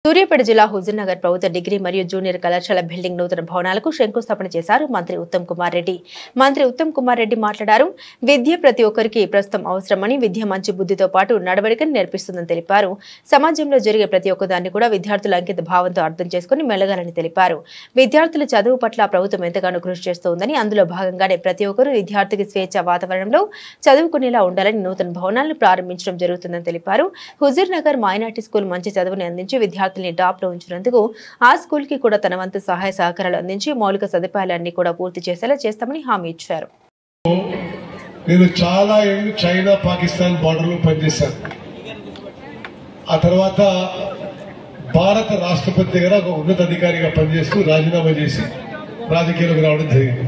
సూర్యాపేట జిల్లా హుజూర్నగర్ ప్రభుత్వ డిగ్రీ మరియు జూనియర్ కళాశాల బిల్డింగ్ నూతన భవనాలకు శంకుస్థాపన చేశారు మంత్రి ఉత్తమ్ కుమార్ రెడ్డి. మంత్రి ఉత్తమ్ కుమార్ రెడ్డి మాట్లాడారు. విద్య ప్రతి ఒక్కరికి ప్రస్తుతం అవసరమని, విద్య మంచి బుద్ధితో పాటు నడవడికను నేర్పిస్తుందని తెలిపారు. సమాజంలో జరిగే ప్రతి ఒక్కదాన్ని కూడా విద్యార్థుల అంకిత భావంతో అర్థం చేసుకుని మెలగాలని తెలిపారు. విద్యార్థుల చదువు పట్ల ప్రభుత్వం ఎంతగానో కృషి చేస్తోందని, అందులో భాగంగానే ప్రతి ఒక్కరూ విద్యార్థికి స్వేచ్ఛ వాతావరణంలో చదువుకునేలా ఉండాలని నూతన భవనాలను ప్రారంభించడం జరుగుతుందని తెలిపారు. హుజూర్నగర్ మైనార్టీ స్కూల్ మంచి చదువుని అందించి విద్యార్థుల్ని టాప్ లో ఉంచినందుకు ఆ స్కూల్ కి కూడా తన వంతు సహాయ సహకారాలు అందించి మౌలిక సదుపాయాలన్నీ కూడా పూర్తి చేసేలా చేస్తామని హామీ ఇచ్చారు. నేను చాలా ఏళ్ళు చైనా పాకిస్తాన్ బార్డర్ లో పనిచేశాను. ఆ తర్వాత భారత రాష్ట్రపతి దగ్గర ఒక ఉన్నత అధికారిగా పనిచేస్తూ రాజీనామా చేసి రాజకీయాలకు రావడం జరిగింది.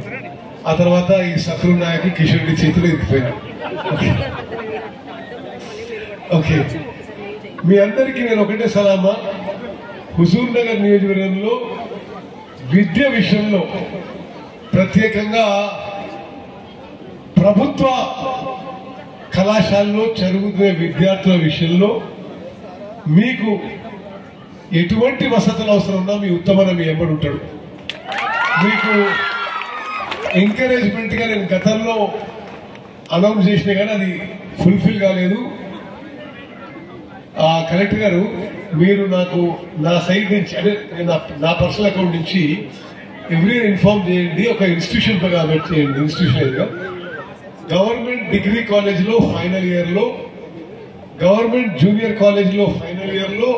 ఆ తర్వాత ఈ శత్రు నాయకుడు కిషన్ రెడ్డి చేతిలో ఎత్తిపోయాడు. ఓకే, మీ అందరికీ నేను ఒకటే సలామా. హుజూర్నగర్ నియోజకవర్గంలో విద్య విషయంలో ప్రత్యేకంగా ప్రభుత్వ కళాశాలలో చదువుతున్న విద్యార్థుల విషయంలో మీకు ఎటువంటి వసతులు అవసరం ఉన్నా మీ ఉత్తమన మీ ఎంబడి ఉంటాడు. మీకు ఎంకరేజ్మెంట్ గా నేను గతంలో అనౌన్స్ చేసినా కానీ అది ఫుల్ఫిల్ కాలేదు. కలెక్టర్ గారు, మీరు నాకు నా సైడ్ నుంచి అంటే నా పర్సనల్ అకౌంట్ నుంచి ఎవ్రీ ఇన్ఫార్మ్ చేయండి. ఒక ఇన్స్టిట్యూషన్ కాబట్టి చేయండి. ఇన్స్టిట్యూషన్ గవర్నమెంట్ డిగ్రీ కాలేజ్ లో ఫైనల్ ఇయర్ లో, గవర్నమెంట్ జూనియర్ కాలేజ్ లో ఫైనల్ ఇయర్ లో,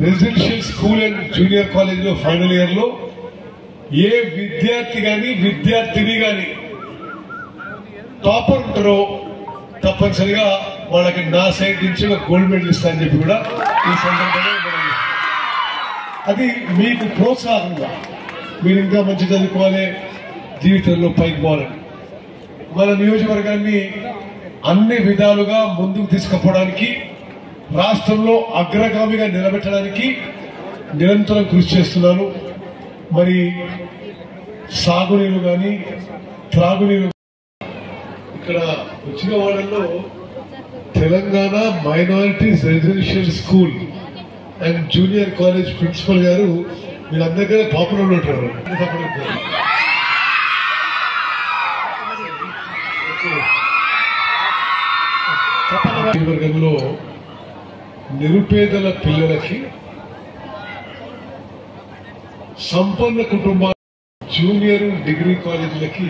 residential school and junior college లో ఫైనల్ ఇయర్ లో ఏ విద్యార్థి గాని విద్యార్థిని గాని టాపర్ ఉంటారో తప్పనిసరిగా వాళ్ళకి నా సైడ్ నుంచి ఒక గోల్డ్ మెడల్ ఇస్తా అని చెప్పి కూడా ఈ సందర్భంగా అది మీకు ప్రోత్సాహంగా మీరు ఇంకా మంచి చదువుకోవాలి, జీవితంలో పైకి పోవాలని, మన నియోజకవర్గాన్ని అన్ని విధాలుగా ముందుకు తీసుకుపోవడానికి, రాష్ట్రంలో అగ్రగామిగా నిలబెట్టడానికి నిరంతరం కృషి చేస్తున్నాను. మరి సాగునీరు కానీ త్రాగునీరు ఇక్కడ వచ్చిన వాళ్ళలో Telangana minorities residential school and junior college principal గారు వీళ్ళందరికీ పాపులర్ ఉంటారు. వర్గంలో నిరుపేదల పిల్లలకి సంపన్న కుటుంబాల జూనియర్ డిగ్రీ కాలేజీలకి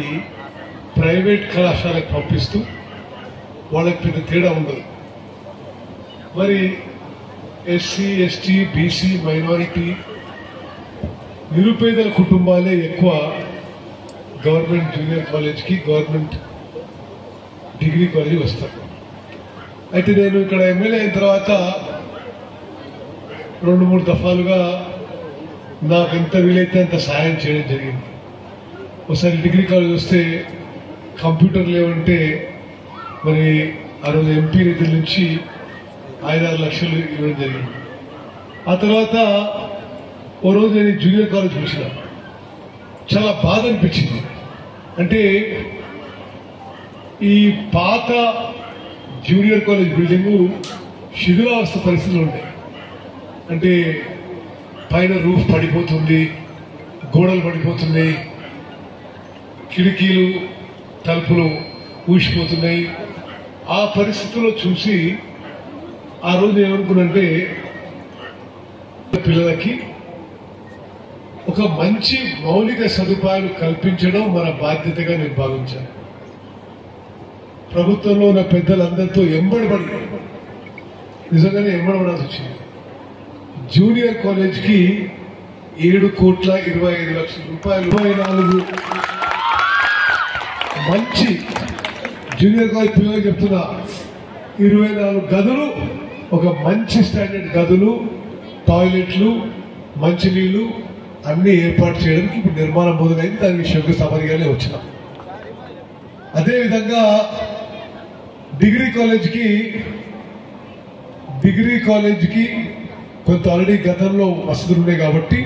ప్రైవేట్ కళాశాలకు పంపిస్తూ వాళ్ళకి పెద్ద తేడా ఉండదు. మరి ఎస్సీ, ఎస్టీ, బీసీ, మైనారిటీ నిరుపేదల కుటుంబాలే ఎక్కువ గవర్నమెంట్ జూనియర్ కాలేజ్కి, గవర్నమెంట్ డిగ్రీ కాలేజీ వస్తారు. అయితే నేను ఇక్కడ ఎమ్మెల్యే అయిన తర్వాత 2-3 దఫాలుగా నాకు ఎంత వీలైతే అంత సహాయం చేయడం జరిగింది. ఒకసారి డిగ్రీ కాలేజ్ వస్తే కంప్యూటర్ లేవంటే మరి ఆ రోజు ఎంపీ నిధుల నుంచి 5-6 లక్షలు ఇవ్వడం జరిగింది. ఆ తర్వాత ఓ రోజు నేను జూనియర్ కాలేజ్ చూసిన చాలా బాధ అనిపించింది. అంటే ఈ పాత జూనియర్ కాలేజ్ బిల్డింగు శిథిలావస్థ పరిస్థితులు ఉంటాయి. అంటే పైన రూఫ్ పడిపోతుంది, గోడలు పడిపోతున్నాయి, కిటికీలు తలుపులు ఊసిపోతున్నాయి. ఆ పరిస్థితుల్లో చూసి ఆ రోజు ఏమనుకున్నంటే పిల్లలకి ఒక మంచి మౌలిక సదుపాయాలు కల్పించడం మన బాధ్యతగా నేను భావించాను. ప్రభుత్వంలో ఉన్న పెద్దలందరితో ఎంబడబడి నిజంగానే ఎంబడబడాల్సి వచ్చింది. జూనియర్ కాలేజ్కి 7,25,00,000 రూపాయలు, 24 మంచి జూనియర్ కాలేజ్ పిల్లలు చెప్తున్నా 24 గదులు, ఒక మంచి స్టాండర్డ్ గదులు, టాయిలెట్లు, మంచినీళ్లు అన్ని ఏర్పాటు చేయడానికి ఇప్పుడు నిర్మాణం మొదలైంది. దానికి శంకుస్థాపనగానే వచ్చినాం. అదేవిధంగా డిగ్రీ కాలేజ్కి కొంత ఆల్రెడీ గతంలో వసతులు ఉన్నాయి కాబట్టి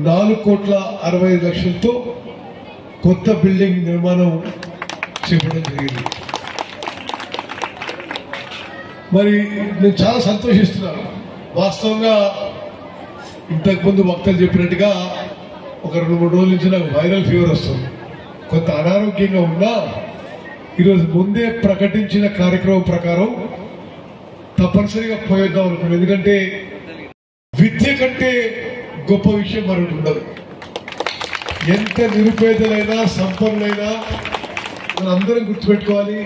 4,65,00,000తో కొత్త బిల్డింగ్ నిర్మాణం చేపట్టడం జరిగింది. మరి నేను చాలా సంతోషిస్తున్నాను. వాస్తవంగా ఇంతకుముందు వక్తలు చెప్పినట్టుగా ఒక 2-3 రోజుల నుంచి నాకు వైరల్ ఫీవర్ వస్తుంది. కొంత అనారోగ్యంగా ఉన్నా ఈరోజు ముందే ప్రకటించిన కార్యక్రమం ప్రకారం తప్పనిసరిగా పోయేద్దాం అనుకున్నాను. ఎందుకంటే విద్య కంటే గొప్ప విషయం మరొకటి ఉండదు. ఎంత నిరుపేదలైనా సంపన్నులైనా మనందరం గుర్తుపెట్టుకోవాలి,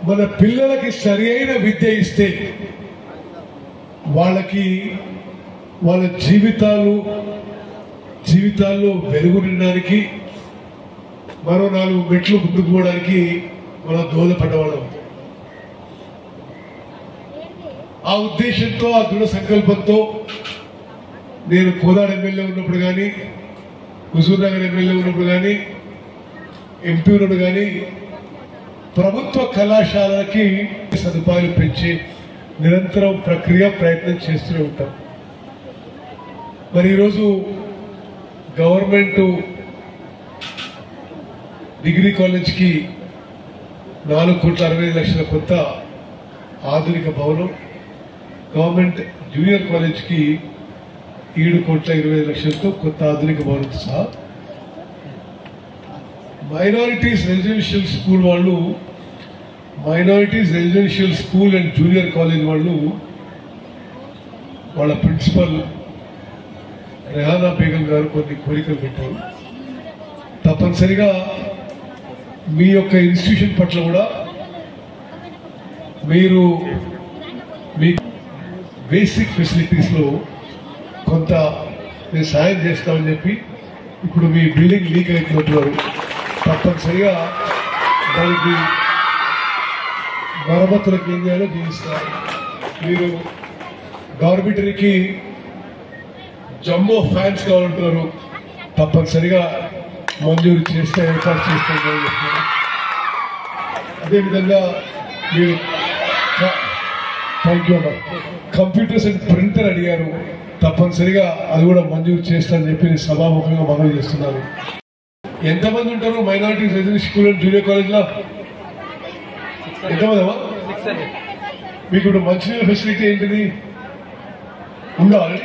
మన పిల్లలకి సరి అయిన విద్య ఇస్తే వాళ్ళకి వాళ్ళ జీవితాల్లో వెలుగు నిండడానికి మరో 4 మెట్లు ముందుకు పోవడానికి మనం దోహదపడ్డవాళ్ళం. ఆ ఉద్దేశంతో, ఆ దృఢ సంకల్పంతో నేను కోదాడ ఎమ్మెల్యే ఉన్నప్పుడు కానీ, హుజూర్ నగర్ ఎమ్మెల్యే ఉన్నప్పుడు కానీ, ఎంపీ ఉన్నప్పుడు కానీ ప్రభుత్వ కళాశాలకి సదుపాయాలు పెంచి నిరంతరం ప్రయత్నం చేస్తూనే ఉంటాం. మరి ఈరోజు గవర్నమెంట్ డిగ్రీ కాలేజ్కి 4,60,00,000 కొత్త ఆధునిక భవనం, గవర్నమెంట్ జూనియర్ కాలేజ్కి 7,20,00,000తో కొత్త ఆధునిక భవనంతో సహా మైనారిటీస్ రెసిడెన్షియల్ స్కూల్ వాళ్ళు, minorities residential school and junior college వాళ్ళు వాళ్ళ ప్రిన్సిపల్ రెహానా బేగం గారు కొన్ని కోరికలు పెట్టారు. తప్పనిసరిగా మీ యొక్క ఇన్స్టిట్యూషన్ పట్ల కూడా మీరు మీ బేసిక్ ఫెసిలిటీస్ లో కొంత నేను సాయం చేస్తామని చెప్పి ఇప్పుడు మీ బిల్డింగ్ లీక్ అవుతున్నట్టున్నారు. తప్పనిసరిగా దానికి మరమ్మతులకు ఏం చేయాలో చేయిస్తారు. మీరు డార్మిటరీకి జంబో ఫ్యాన్స్ కావాలంటున్నారు, తప్పనిసరిగా మంజూరు చేస్తే ఏర్పాటు చేస్తామని చెప్తున్నారు. అదేవిధంగా మీరు థ్యాంక్ యూ అన్న, కంప్యూటర్స్ అండ్ ప్రింటర్ అడిగారు, తప్పనిసరిగా అది కూడా మంజూరు చేస్తానని చెప్పి నేను సభాముఖంగా మనవి చేస్తున్నాను. ఎంతమంది ఉంటారు minorities residential school and junior కాలేజ్లో? ఎంతమంది అమ్మా? మీకు ఇప్పుడు మంచినీళ్ళ ఫెసిలిటీ ఏంటిది ఉండాలి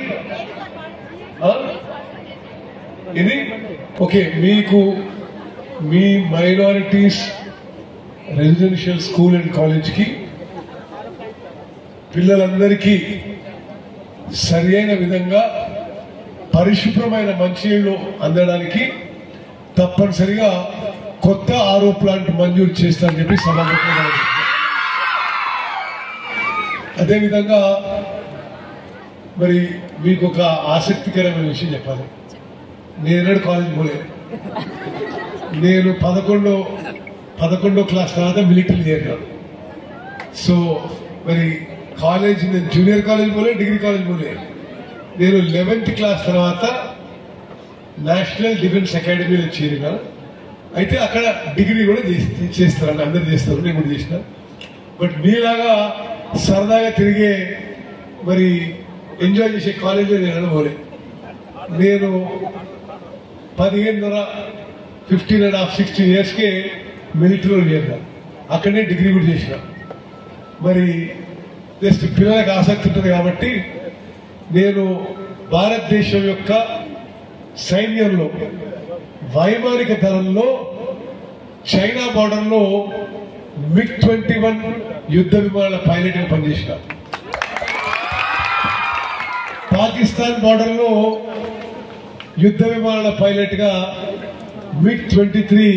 ఇది? ఓకే, మీకు మీ మైనారిటీస్ రెసిడెన్షియల్ స్కూల్ అండ్ కాలేజ్కి పిల్లలందరికీ సరి అయిన విధంగా పరిశుభ్రమైన మంచినీళ్లు అందడానికి తప్పనిసరిగా కొత్త ఆరో ప్లాంట్ మంజూరు చేస్తానని చెప్పి సభాముఖంగా. అదేవిధంగా మరి మీకు ఒక ఆసక్తికరమైన విషయం చెప్పాలి. నేను కాలేజ్ పోలేదు. నేను 11వ క్లాస్ తర్వాత మిలిటరీ చేరినాను. సో మరి కాలేజ్, నేను జూనియర్ కాలేజ్ పోలే, డిగ్రీ కాలేజ్ పోలే. నేను 11th క్లాస్ తర్వాత నేషనల్ డిఫెన్స్ అకాడమీలో చేరిన. అయితే అక్కడ డిగ్రీ కూడా చేస్తారని అందరు చేస్తారు, నేను కూడా చేసిన. బట్ మీలాగా సరదాగా తిరిగే మరి ఎంజాయ్ చేసే కాలేజీలో నేను అనుకోలే. నేను 15.5-16 yearsకే మిలిటరీలో చేరినా, అక్కడనే డిగ్రీ కూడా చేసిన. మరి జస్ట్ పిల్లలకు ఆసక్తి ఉంటుంది కాబట్టి నేను భారతదేశం యొక్క సైన్యంలో వైమానిక దళంలో చైనా బార్డర్లో MiG-21 యుద్ధ విమానాల పైలట్ గా పనిచేసిన. పాకిస్తాన్ బార్డర్లో యుద్ధ విమానాల పైలట్ గా MiG-23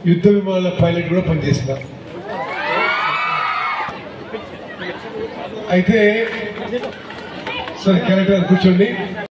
యుద్ధ విమానాల పైలట్ కూడా పనిచేసిన. అయితే సరే కరెక్ట్ గా కూర్చోండి.